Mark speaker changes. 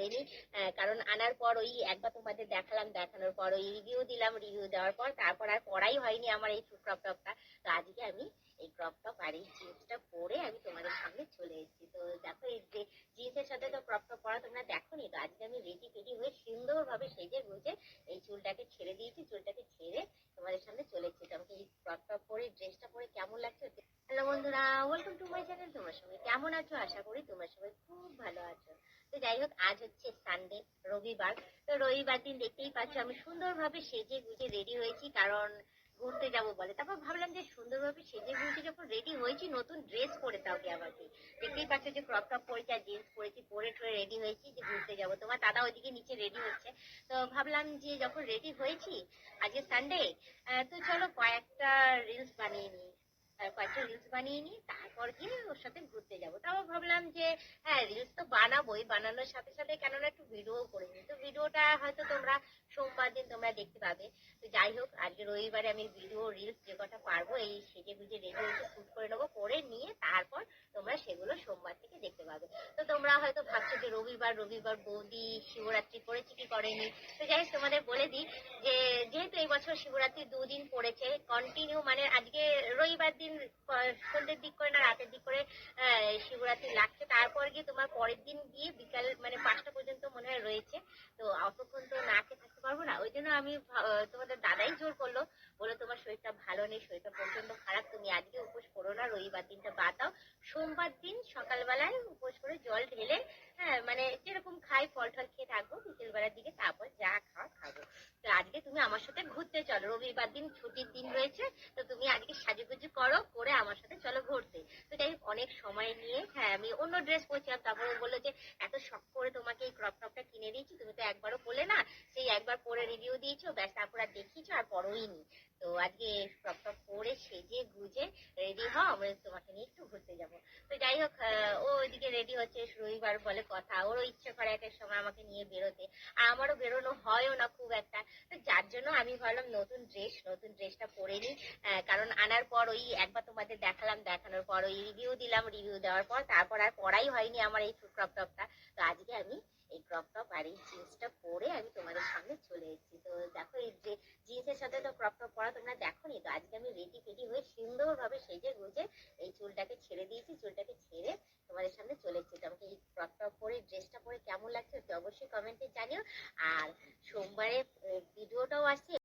Speaker 1: পরিনি, কারণ আনার পর ওই একবার তোমাদের দেখালাম, দেখানোর পর ওই রিভিউ দিলাম, রিভিউ দেওয়ার পর তারপর আর পরাই হয়নি আমার এই ক্রপ টপটা। তো আজকে আমি এই ক্রপ টপ আর এই জিন্সটা পরে আমি তোমাদের সামনে চলে এসেছি। তো দেখো এই যে জিন্সের সাথে তো ক্রপ টপ পরা তোমরা দেখোনি, তো আজকে আমি রেডি ফেডি হয়ে সুন্দরভাবে সেজে গুজে এই চুলটাকে ছেড়ে দিয়েছি, চুলটাকে ছেড়ে তোমাদের সামনে চলে এসেছি। তো আমাকে এই ক্রপ টপ পরে ড্রেসটা পরে কেমন লাগছে? হ্যালো বন্ধুরা, ওয়েলকাম টু মাই চ্যানেল। তোমরা সবাই কেমন আছো? আশা করি তোমরা সবাই খুব ভালো আছো। তো যাই হোক, আজ হচ্ছে সানডে, রবিবার। তো রবিবার দিন দেখতেই পাচ্ছ আমি সুন্দরভাবে সেজে গুজে রেডি হয়েছি, কারণ ঘুরতে যাব বলে। তারপর ভাবলাম যে সুন্দরভাবে সেজে গুজে যখন রেডি হয়েছি, নতুন ড্রেস পরে তাও কি আবার কি, দেখতেই পাচ্ছ যে ক্রপ টপ পরেছি আর জিন্স পরেছি, পরে ঠরে রেডি হয়েছি যে ঘুরতে যাব। তোমার দাদা ওইদিকে নিচে রেডি হচ্ছে। তো ভাবলাম যে যখন রেডি হয়েছি, আজকে সানডে, তো চলো কয়েকটা রিলস বানিয়ে নিই, তারপর গিয়ে ওর সাথে ঘুরতে যাবো। তাও ভাবলাম যে হ্যাঁ, রিলস তো বানাবোই, বানানোর সাথে সাথে কেননা একটু ভিডিও করে নিই। তো ভিডিওটা হয়তো তোমরা সোমবার দিন তোমরা দেখতে পাবে। তো যাই হোক, আজকে রবিবারে আমি ভিডিও রিলস যে কটা পারবো এই সেজে গুজে রেডি হয়েছে শুট করে নেবো, করে নিয়ে তারপর তোমরা সেগুলো সোমবার থেকে দেখতে পাবে। তো তোমরা হয়তো ভাবছো যে রবিবার রবিবার বৌদি শিবরাত্রি করেছে কি করেনি। তো যাই হোক, তোমাদের বলে দিই যে যেহেতু এই বছর শিবরাত্রি দুদিন পড়েছে কন্টিনিউ, মানে আজকে রবিবার দিন সন্ধ্যের দিক করে না রাতের দিক করে শিবরাত্রি লাগছে, তারপর গিয়ে তোমার পরের দিন গিয়ে বিকাল মানে 5টা পর্যন্ত মনে হয় রয়েছে। তো অতক্ষণ তো না খেয়ে থাকতে পারবো না, ওই জন্য আমি তোমাদের দাদাই জোর করলো, বলে তোমার শরীরটা ভালো নেই, শরীরটা প্রচন্ড খারাপ, তুমি আজকে উপোস করো না, রবিবার দিনটা বাদ দাও। সোমবার দিন সকালবেলায় উপোস করে জল ঢেলে, হ্যাঁ মানে যেরকম খাই ফল টল খেয়ে থাকবো, বিকেল বেলার দিকে তারপর যা খাওয়া খাবো। তো আজকে তুমি আমার সাথে ঘুরতে চলো, রবিবার দিন ছুটির দিন রয়েছে। তো তুমি আজকে সাজুগুজু করো, করে আমার সাথে চলো ঘুরতে। তো যাই হোক, অনেক সময় নিয়ে হ্যাঁ আমি অন্য ড্রেস পরছিলাম, তারপরে বললো যে এত শখ করে তোমাকে এই ক্রপ টপটা কিনে দিয়েছি, তুমি তো একবারও পরলে না, সেই একবার পরে রিভিউ দিয়েছো ব্যাস, তারপর আর দেখিয়েছো আর পরোই নি। তো আজকে ক্রপ টপ পরে সেজে গুজে রেডি হও, আমরা তোমাকে নিয়ে একটু ঘুরতে যাবো। তো যাই হোক, ও ওইদিকে রেডি হচ্ছে, রবিবার বলে কথা, ওরও ইচ্ছে করে এক এক সময় আমাকে নিয়ে বেরোতে, আর আমারও বেরোনো হয়ও না খুব একটা। তো যার জন্য আমি ভাবলাম নতুন ড্রেসটা পরে নিই, কারণ আনার পর ওই একবার তোমাদের দেখালাম, দেখানোর পর ওই রিভিউ দিলাম, রিভিউ দেওয়ার পর তারপর আর পরাই হয়নি আমার এই ক্রপ টপটা। তো আজকে আমি এই ক্রপ টপ আর এই জিন্সটা পরে আমি তোমাদের সামনে চলে এসেছি। তো দেখো এই যে জিন্সের সাথে তো ক্রপ টপ পরা তোমরা দেখোনি, তো আজকে আমি রেডি ফেডি হয়ে সুন্দরভাবে সেজে গুজে এই চুলটাকে ছেড়ে দিয়েছি, চুলটাকে ছেড়ে তোমাদের সামনে চলে এসেছি। তো আমাকে এই ক্রপ টপ পরে ড্রেসটা পরে কেমন লাগছে অবশ্যই কমেন্টে জানিও। আর সোমবারে ভিডিওটাও আসছে।